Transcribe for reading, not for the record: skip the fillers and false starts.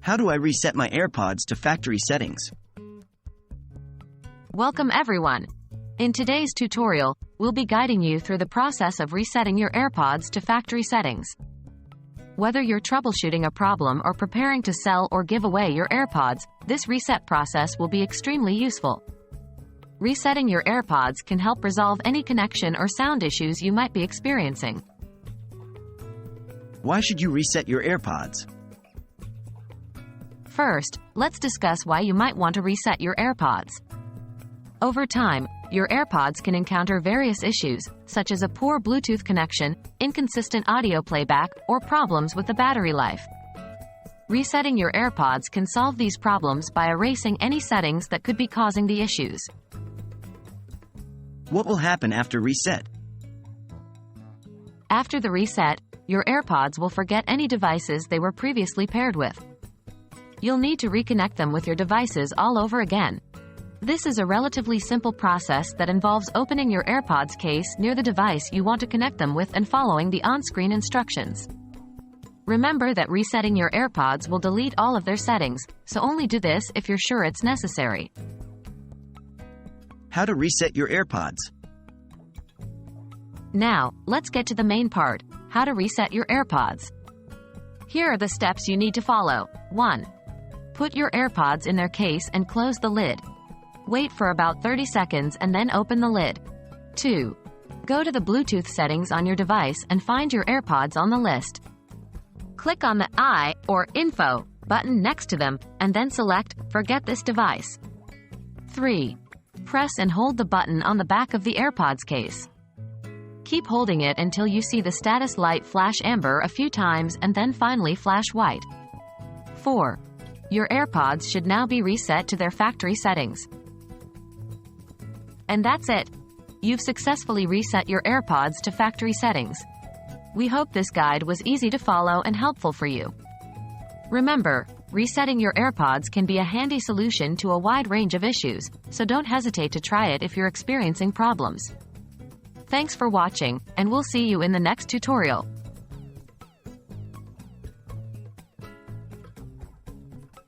How do I reset my AirPods to factory settings? Welcome everyone! In today's tutorial, we'll be guiding you through the process of resetting your AirPods to factory settings. Whether you're troubleshooting a problem or preparing to sell or give away your AirPods, this reset process will be extremely useful. Resetting your AirPods can help resolve any connection or sound issues you might be experiencing. Why should you reset your AirPods? First, let's discuss why you might want to reset your AirPods. Over time, your AirPods can encounter various issues, such as a poor Bluetooth connection, inconsistent audio playback, or problems with the battery life. Resetting your AirPods can solve these problems by erasing any settings that could be causing the issues. What will happen after reset? After the reset, your AirPods will forget any devices they were previously paired with. You'll need to reconnect them with your devices all over again. This is a relatively simple process that involves opening your AirPods case near the device you want to connect them with and following the on-screen instructions. Remember that resetting your AirPods will delete all of their settings, so only do this if you're sure it's necessary. How to reset your AirPods? Now, let's get to the main part, how to reset your AirPods. Here are the steps you need to follow. 1. Put your AirPods in their case and close the lid. Wait for about 30 seconds and then open the lid. 2. Go to the Bluetooth settings on your device and find your AirPods on the list. Click on the I, or Info, button next to them, and then select Forget this device. 3. Press and hold the button on the back of the AirPods case. Keep holding it until you see the status light flash amber a few times and then finally flash white. 4. Your AirPods should now be reset to their factory settings. And that's it. You've successfully reset your AirPods to factory settings. We hope this guide was easy to follow and helpful for you. Remember, resetting your AirPods can be a handy solution to a wide range of issues, so don't hesitate to try it if you're experiencing problems. Thanks for watching, and we'll see you in the next tutorial.